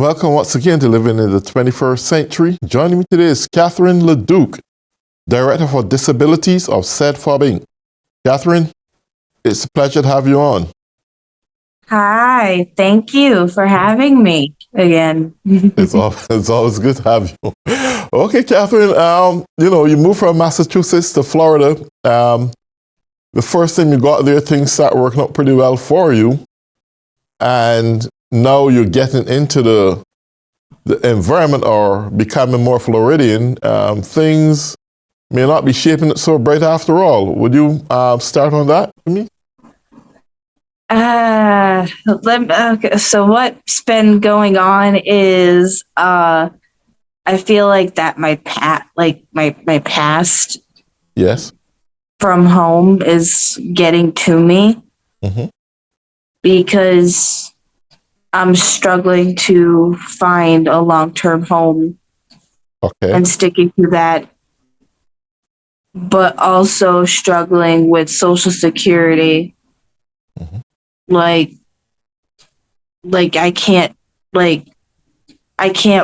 welcome once again to Living in the 21st Century. Joining me today is Cathryn LeDuc, Director for Disabilities of CEDFOB Inc. Cathryn, it's a pleasure to have you on. Hi, thank you for having me again. It's always good to have you. Okay, Cathryn, you moved from Massachusetts to Florida. The first time you got there, things started working out pretty well for you. And now you're getting into the environment or becoming more Floridian. Things may not be shaping it so bright after all. Would you start on that for me? Okay, so what's been going on is I feel like that my past Yes. from home is getting to me because I'm struggling to find a long-term home and sticking to that, but also struggling with Social Security. Like I can't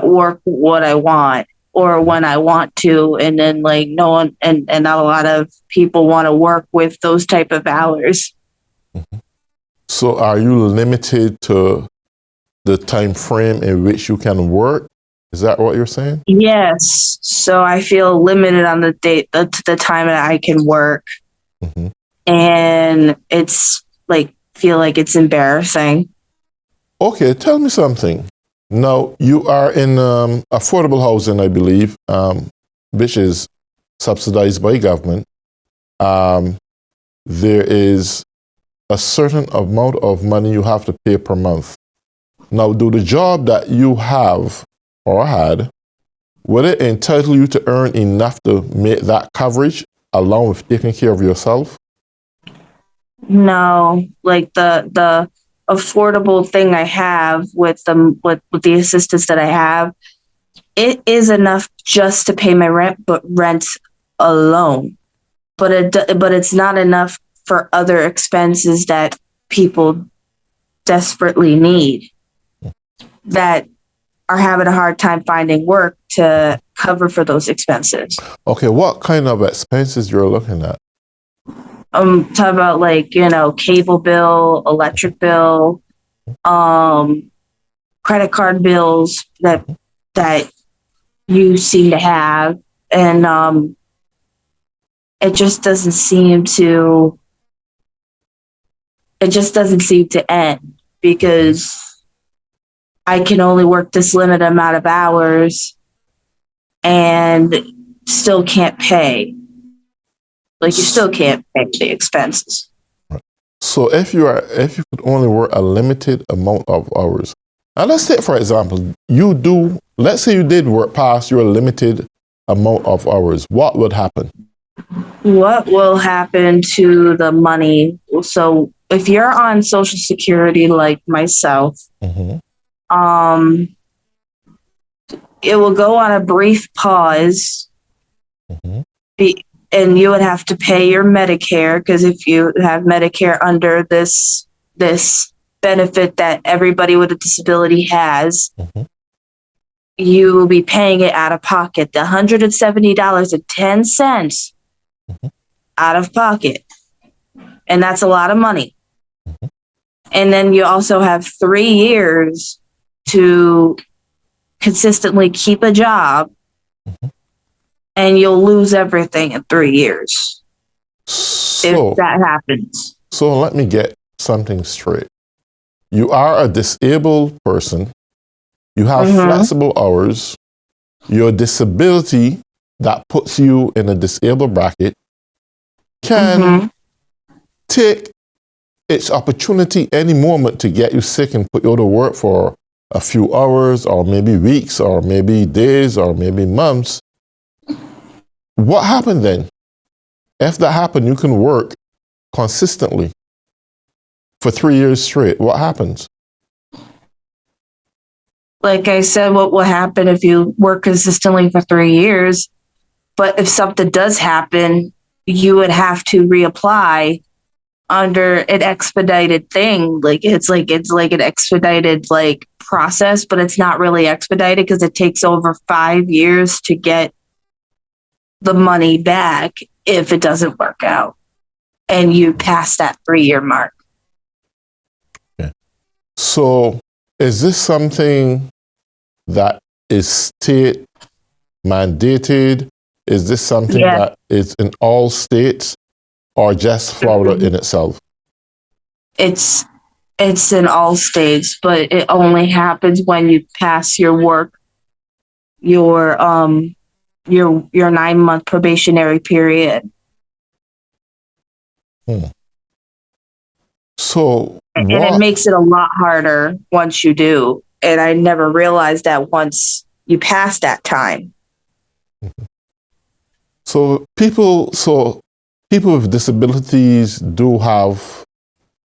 work what I want or when I want to, and then no one and not a lot of people want to work with those type of hours. So are you limited to the time frame in which you can work? Is that what you're saying? Yes. So I feel limited on the time that I can work, and it's feel like it's embarrassing. Okay, tell me something. Now, you are in affordable housing, I believe, which is subsidized by government. There is a certain amount of money you have to pay per month. Now, do the job that you have or had, would it entitle you to earn enough to make that coverage along with taking care of yourself? No, the affordable thing I have with the assistance that I have, it is enough just to pay my rent, but rent alone. But it's not enough for other expenses that people desperately need, that are having a hard time finding work to cover for those expenses. Okay, what kind of expenses you're looking at? Talk about cable bill, electric bill, credit card bills that you seem to have, and it just doesn't seem to end, because I can only work this limited amount of hours and still can't pay. You still can't pay the expenses. So if you could only work a limited amount of hours, and let's say, for example, let's say you did work past your limited amount of hours, what would happen? What will happen to the money? So if you're on Social Security like myself, it will go on a brief pause. And you would have to pay your Medicare, because if you have Medicare under this benefit that everybody with a disability has, you will be paying it out of pocket, the $170.10 out of pocket. And that's a lot of money. And then you also have 3 years to consistently keep a job, and you'll lose everything in 3 years if that happens. So let me get something straight. You are a disabled person. You have flexible hours. Your disability that puts you in a disabled bracket can take its opportunity any moment to get you sick and put you out of work for a few hours, or maybe weeks, or maybe days, or maybe months. What happened then? If that happened, you can work consistently for 3 years straight. What happens? Like I said, what will happen if you work consistently for 3 years? But if something does happen, you would have to reapply under an expedited thing. It's like an expedited like process, but it's not really expedited because it takes over 5 years to get the money back if it doesn't work out and you pass that 3-year mark. Okay. So is this something that is state mandated? Is this something that is in all states or just Florida in itself? It's in all states, but it only happens when you pass your 9-month probationary period. So and it makes it a lot harder once you do. And I never realized that once you pass that time. So people with disabilities do have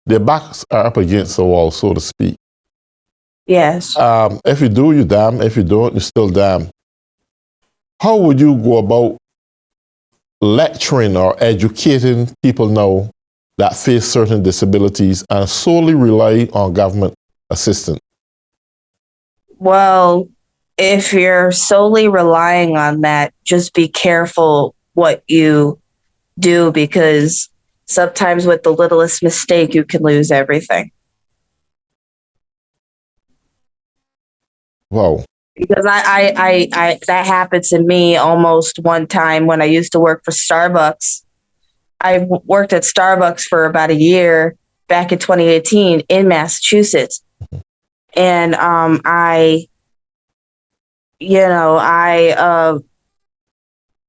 their backs are up against the wall, so to speak. Yes. If you do, you're damned. If you don't, you're still damned. How would you go about lecturing or educating people now that face certain disabilities and solely rely on government assistance? Well, if you're solely relying on that, just be careful what you do, because sometimes with the littlest mistake, you can lose everything. Wow. Because I that happened to me almost one time when I used to work for Starbucks. I worked at Starbucks for about a year back in 2018 in Massachusetts. And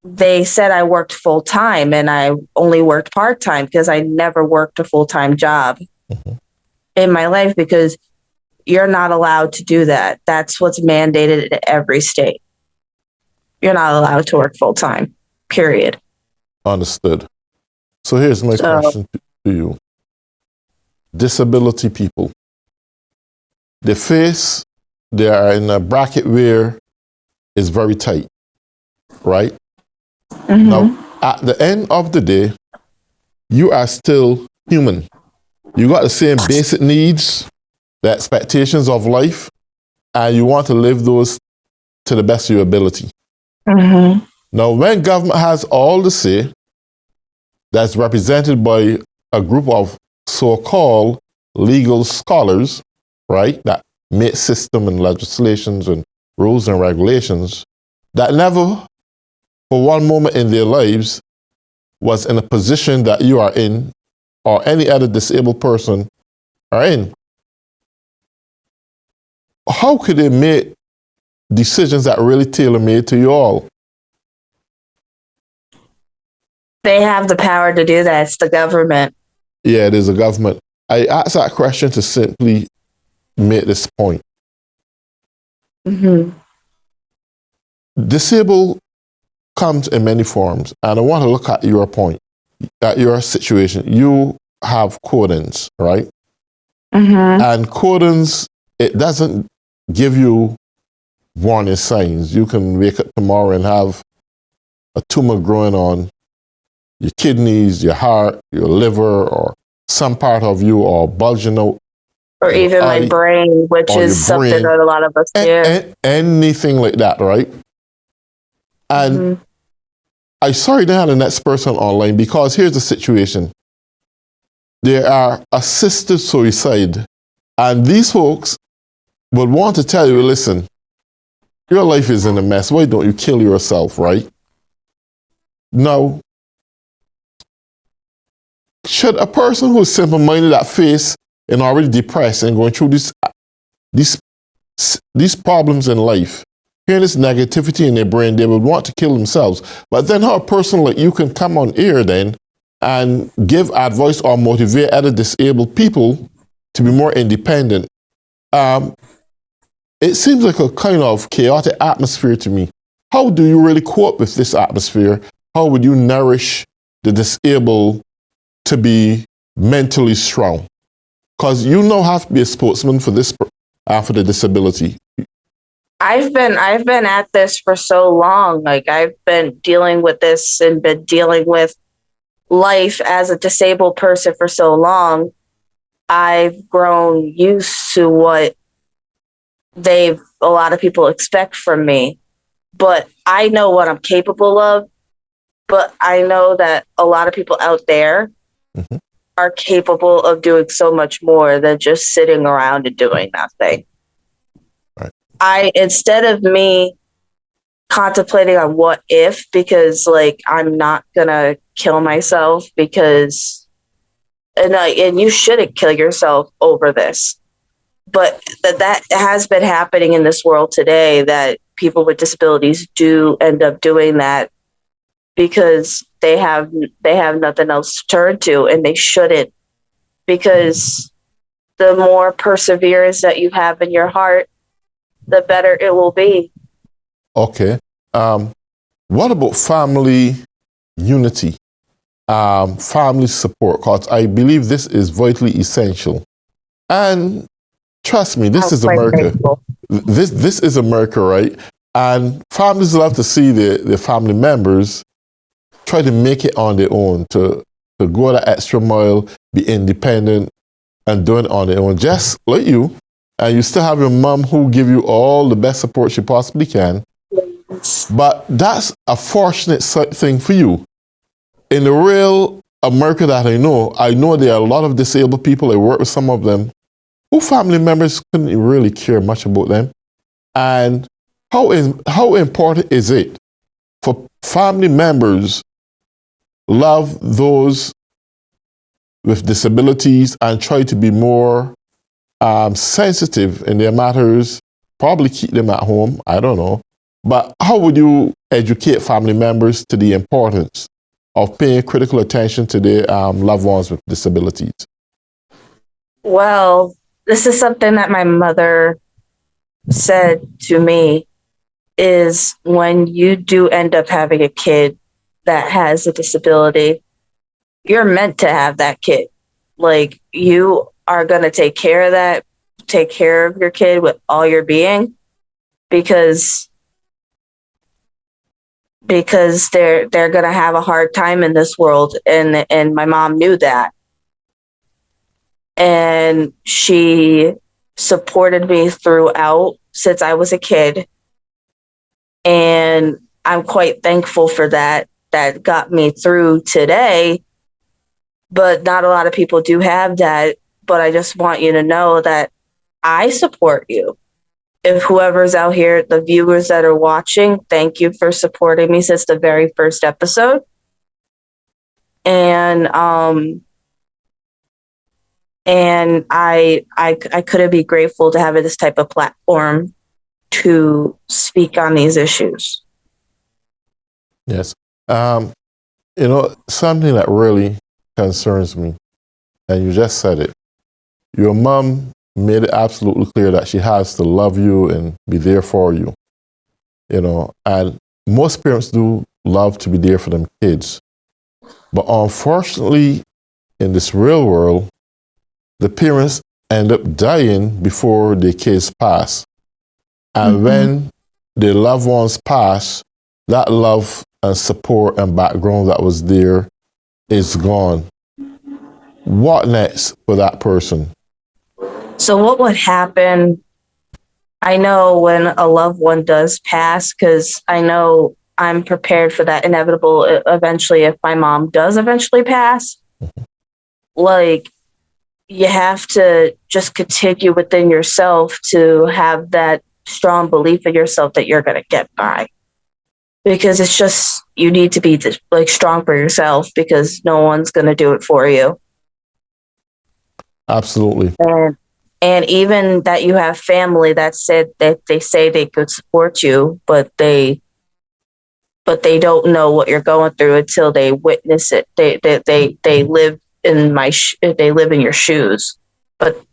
they said I worked full time, and I only worked part time because I never worked a full time job in my life, because you're not allowed to do that. That's what's mandated in every state. You're not allowed to work full time, period. Understood. So here's my question to you. Disability people, they are in a bracket where it's very tight, right? Mm-hmm. Now, at the end of the day, you are still human. You got the same basic needs, the expectations of life, and you want to live those to the best of your ability. Mm-hmm. Now, when government has all the say, that's represented by a group of so-called legal scholars, right, that make system and legislations and rules and regulations, that never, for one moment in their lives, was in a position that you are in, or any other disabled person are in. How could they make decisions that are really tailor-made to you all? They have the power to do that. It's the government. Yeah, it is a government. I asked that question to simply make this point. Mm-hmm. Disabled comes in many forms, and I want to look at your point, at your situation. You have codings, right? Mm-hmm. And codings, it doesn't give you warning signs. You can wake up tomorrow and have a tumor growing on your kidneys, your heart, your liver, or some part of you, or bulging out. Or even my brain, which is something that a lot of us do. Anything like that, right? And I sorry to have the next person online, because here's the situation. There are assisted suicide, and these folks would want to tell you, listen, your life is in a mess. Why don't you kill yourself, right? Now, should a person who is simple-minded at face and already depressed and going through these problems in life, hearing this negativity in their brain, they would want to kill themselves. But then how a person like you can come on air then and give advice or motivate other disabled people to be more independent? It seems like a kind of chaotic atmosphere to me. How do you really cope with this atmosphere? How would you nourish the disabled to be mentally strong? Because you now have to be a spokesman for this, for the disability. I've been at this for so long. Like, I've been dealing with this and been dealing with life as a disabled person for so long, I've grown used to what a lot of people expect from me. But I know what I'm capable of, but I know that a lot of people out there Mm-hmm. are capable of doing so much more than just sitting around and doing nothing. Right. Instead of me contemplating on what if, because like I'm not gonna kill myself because, and you shouldn't kill yourself over this, but that has been happening in this world today, that people with disabilities do end up doing that because they have nothing else to turn to, and they shouldn't, because the more perseverance that you have in your heart, the better it will be. Okay. What about family unity, family support? Because I believe this is vitally essential. And trust me, this I'm is quite America. grateful. This is America, right? And families love to see their family members try to make it on their own, to go that extra mile, be independent, and do it on their own, just like you. And you still have your mom who give you all the best support she possibly can. But that's a fortunate thing for you. In the real America that I know there are a lot of disabled people. I work with some of them who family members couldn't really care much about them. And how important is it for family members love those with disabilities and try to be more sensitive in their matters, probably keep them at home, I don't know. But how would you educate family members to the importance of paying critical attention to their loved ones with disabilities? Well, this is something that my mother said to me, is when you do end up having a kid that has a disability, you're meant to have that kid. Like, you are going to take care of that, take care of your kid with all your being, because they're going to have a hard time in this world, and my mom knew that, and she supported me throughout since I was a kid, and I'm quite thankful for that. That got me through today, but not a lot of people do have that. But I just want you to know that I support you. If whoever's out here, the viewers that are watching, thank you for supporting me since the very first episode. And I couldn't be grateful to have this type of platform to speak on these issues. Yes. Something that really concerns me, and you just said it. Your mom made it absolutely clear that she has to love you and be there for you. And most parents do love to be there for them kids. But unfortunately, in this real world, the parents end up dying before their kids pass. And when their loved ones pass, that love and support and background that was there is gone. What next for that person? So what would happen? I know when a loved one does pass, because I know I'm prepared for that inevitable eventually, if my mom does eventually pass. Like, you have to just continue within yourself to have that strong belief in yourself that you're going to get by. Because it's just, you need to be like strong for yourself, because no one's going to do it for you. Absolutely. And even that you have family that said that they say they could support you, but they don't know what you're going through until they witness it. They live in they live in your shoes. But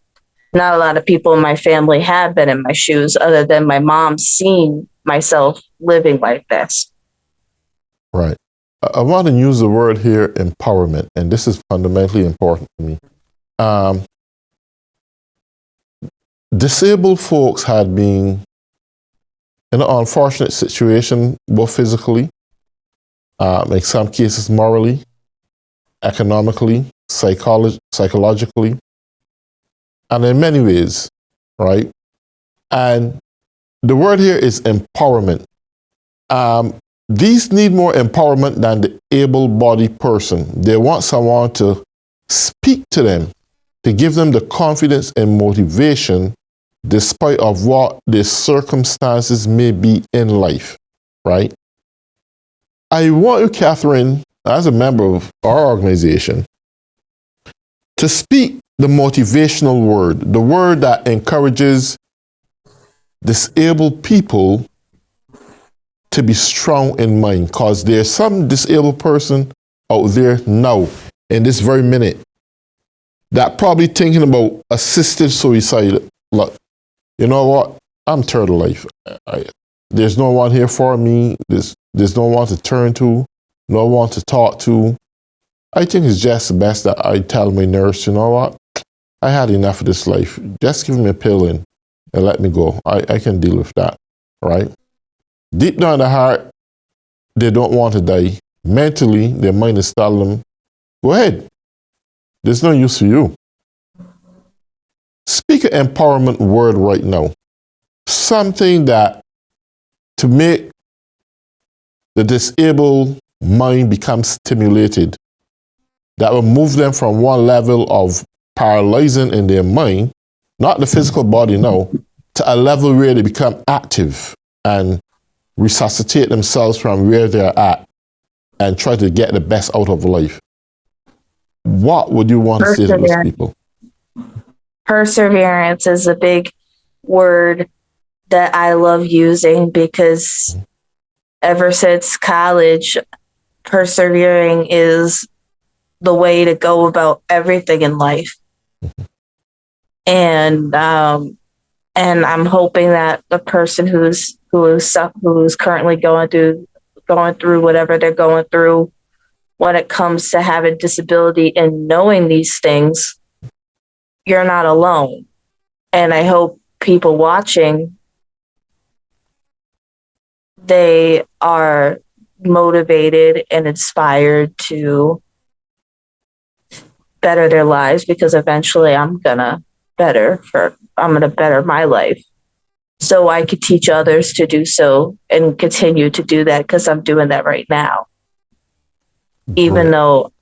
not a lot of people in my family have been in my shoes, other than my mom seeing myself living like this. Right. I want to use the word here, empowerment, and this is fundamentally important to me. Disabled folks had been in an unfortunate situation, both physically, in some cases morally, economically, psychologically, and in many ways, right? And the word here is empowerment. These need more empowerment than the able-bodied person. They want someone to speak to them, to give them the confidence and motivation despite of what their circumstances may be in life, right? I want you, Cathryn, as a member of our organization, to speak the motivational word, the word that encourages disabled people to be strong in mind, because there's some disabled person out there now, in this very minute, that probably thinking about assisted suicide. Like, you know what? I'm tired of life. There's no one here for me. There's no one to turn to, no one to talk to. I think it's just best that I tell my nurse, you know what? I had enough of this life. Just give me a pill and let me go. I can deal with that, right? Deep down in the heart, they don't want to die. Mentally, their mind is telling them, go ahead. There's no use for you. Speak an empowerment word right now. Something that to make the disabled mind become stimulated, that will move them from one level of paralyzing in their mind, not the physical body now, to a level where they become active and resuscitate themselves from where they're at and try to get the best out of life. What would you want to say to those people? Perseverance is a big word that I love using because ever since college, persevering is the way to go about everything in life. And I'm hoping that the person who's currently going through whatever they're going through when it comes to having disability and knowing these things, you're not alone. And I hope people watching, they are motivated and inspired to better their lives, because eventually I'm gonna better my life, so I could teach others to do so and continue to do that, because I'm doing that right now. Even though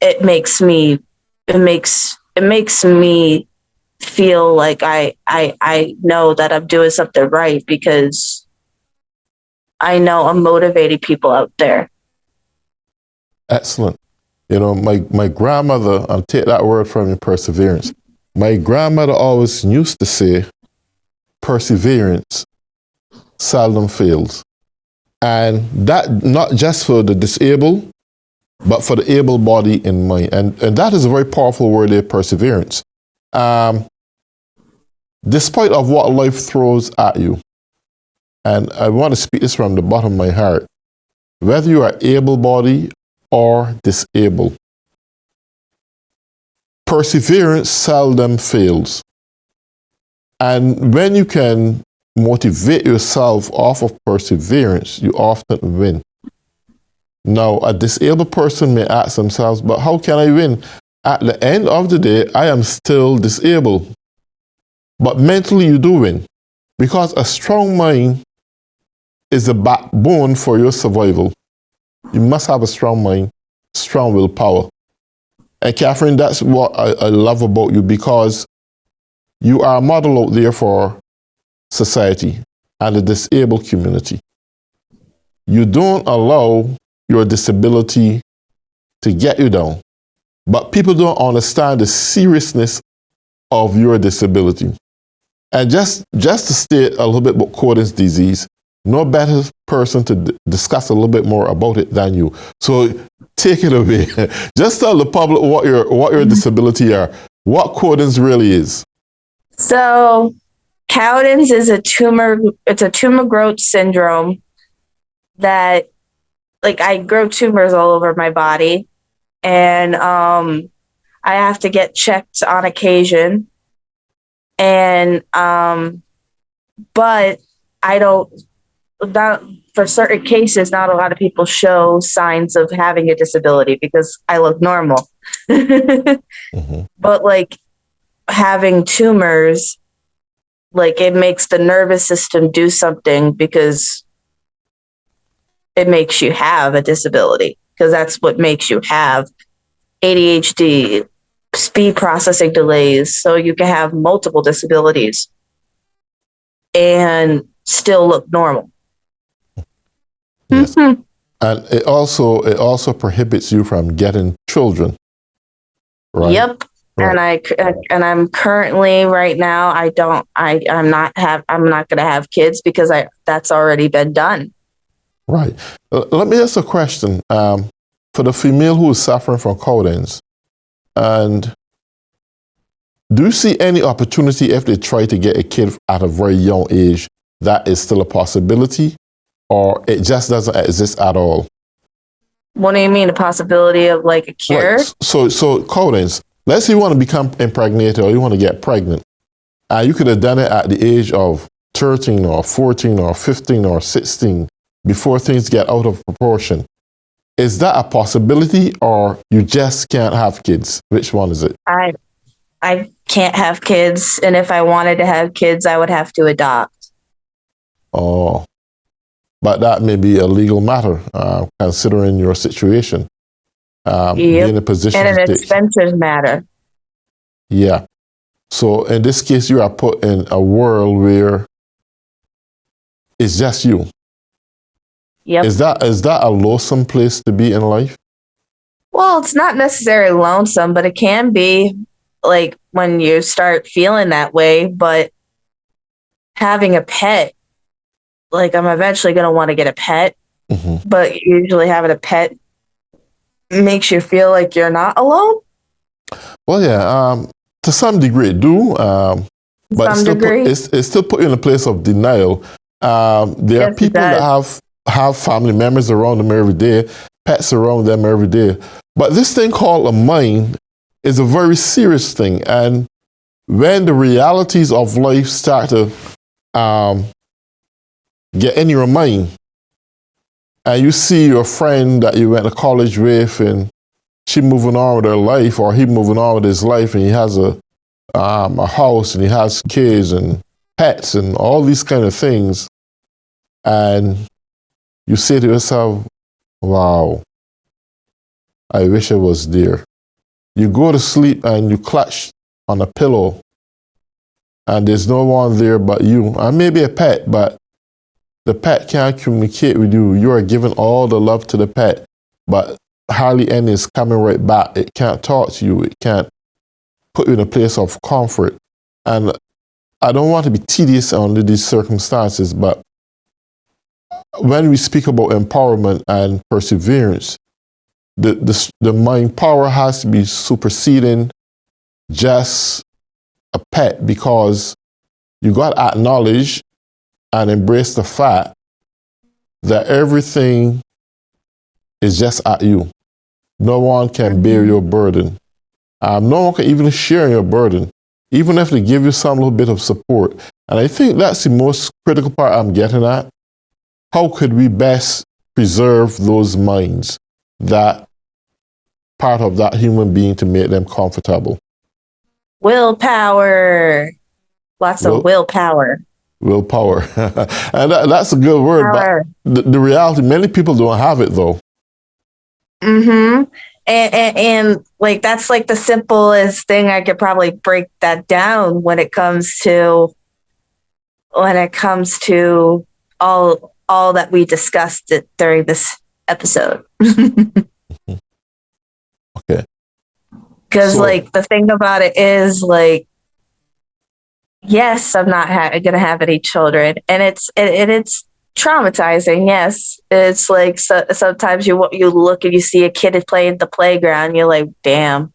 it makes me feel like I know that I'm doing something right, because I know I'm motivating people out there. Excellent. You know, my grandmother, I'll take that word from you, perseverance. My grandmother always used to say, perseverance seldom fails. And that not just for the disabled, but for the able body in mind. And that is a very powerful word there, perseverance. Despite of what life throws at you, and I want to speak this from the bottom of my heart, whether you are able-bodied or disabled, perseverance seldom fails. And when you can motivate yourself off of perseverance, you often win. Now, a disabled person may ask themselves, but how can I win? At the end of the day, I am still disabled. But mentally, you do win, because a strong mind is the backbone for your survival. You must have a strong mind, strong willpower. And Cathryn, that's what I love about you, because you are a model out there for society and the disabled community. You don't allow your disability to get you down, but people don't understand the seriousness of your disability. And just to state a little bit about Cordon's disease, no better person to discuss a little bit more about it than you. So take it away. Just tell the public what your disability are, what Cordon's really is. So Cowden's is a tumor growth syndrome that, like, I grow tumors all over my body, and I have to get checked on occasion. And but I don't, that for certain cases, not a lot of people show signs of having a disability because I look normal. Mm-hmm. But like having tumors, like it makes the nervous system do something because it makes you have a disability, because that's what makes you have ADHD, speed processing delays. So you can have multiple disabilities and still look normal. Yes. And it also prohibits you from getting children, right? Yep. Right. I'm currently right now I'm not going to have kids because that's already been done. Right. Let me ask a question. For the female who is suffering from Cowden's, and do you see any opportunity if they try to get a kid at a very young age that is still a possibility, or it just doesn't exist at all? What do you mean, a possibility of like a cure? Right. So Cowden's, let's say you want to become impregnated or you want to get pregnant. You could have done it at the age of 13 or 14 or 15 or 16 before things get out of proportion. Is that a possibility, or you just can't have kids? Which one is it? I can't have kids, and if I wanted to have kids, I would have to adopt. Oh, but that may be a legal matter, considering your situation. Be in a position And to an take. expensive matter. Yeah. So in this case, you are put in a world where it's just you. Yep. Is that a lonesome place to be in life? Well, it's not necessarily lonesome, but it can be like when you start feeling that way. But having a pet, like I'm eventually going to want to get a pet, Mm-hmm. but usually having a pet makes you feel like you're not alone. Well, yeah, to some degree it do, but Some degree. It still put you in a place of denial. There are Yes, it people that does. have family members around them every day, pets around them every day. But this thing called a mind is a very serious thing, and when the realities of life start to get in your mind, and you see your friend that you went to college with, and she moving on with her life, or he moving on with his life, and he has a house, and he has kids and pets and all these kind of things, and you say to yourself, "Wow, I wish I was there." You go to sleep and you clutch on a pillow, and there's no one there but you, and maybe a pet, but the pet can't communicate with you. You are giving all the love to the pet, but hardly any is coming right back. It can't talk to you. It can't put you in a place of comfort. And I don't want to be tedious under these circumstances, but when we speak about empowerment and perseverance, the mind power has to be superseding just a pet, because you got to acknowledge and embrace the fact that everything is just at you. No one can bear your burden. No one can even share your burden, even if they give you some little bit of support. And I think that's the most critical part I'm getting at. How could we best preserve those minds, that part of that human being, to make them comfortable? Willpower. Lots of willpower. Willpower. And that's a good word, Power. but the reality, many people don't have it though. Mm-hmm. And like that's like the simplest thing I could probably break that down when it comes to all that we discussed during this episode. Okay. Because like the thing about it is, like, yes, I'm not gonna have any children, and it's traumatizing. Yes, it's like sometimes you look and you see a kid playing at the playground, you're like, damn,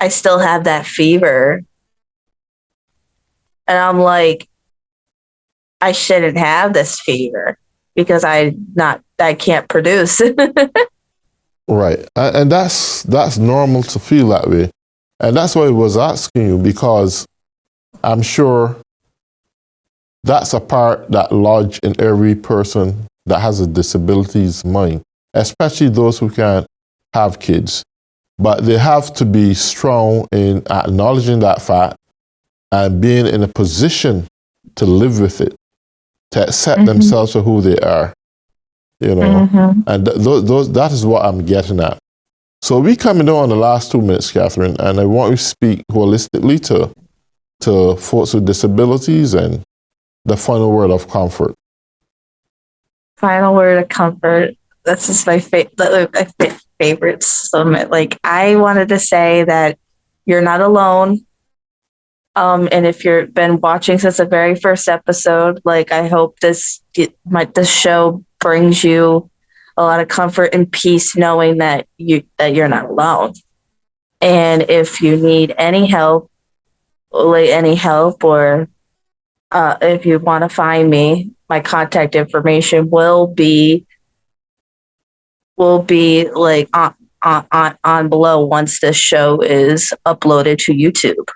I still have that fever, and I'm like, I shouldn't have this fever because I can't produce. Right, and that's normal to feel that way, and that's why I was asking you, because I'm sure that's a part that lodge in every person that has a disability's mind, especially those who can't have kids. But they have to be strong in acknowledging that fact and being in a position to live with it, to accept themselves for who they are, you know. And that is what I'm getting at. So we coming down on the last 2 minutes, Cathryn, and I want you to speak holistically to folks with disabilities and the final word of comfort. Final word of comfort. That's just my favorite summit. Like, I wanted to say that you're not alone. And if you've been watching since the very first episode, like, I hope this show brings you a lot of comfort and peace, knowing that you're not alone. And if you need any help, or if you want to find me, my contact information will be like on below once this show is uploaded to YouTube.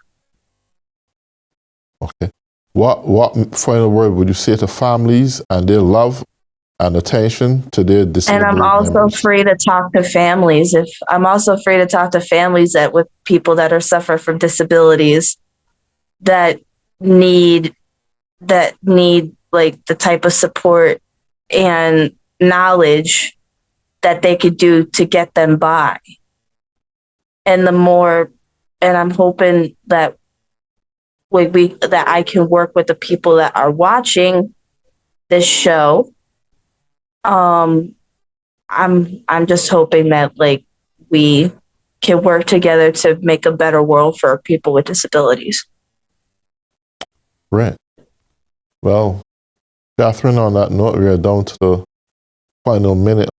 Okay. What final word would you say to families and their love and attention to their disability And I'm also members? free to talk to families. That with people that are suffer from disabilities that need like the type of support and knowledge that they could do to get them by. And I'm hoping that that I can work with the people that are watching this show. I'm just hoping that, like, we can work together to make a better world for people with disabilities. Right. Well, Cathryn, on that note, we are down to the final minute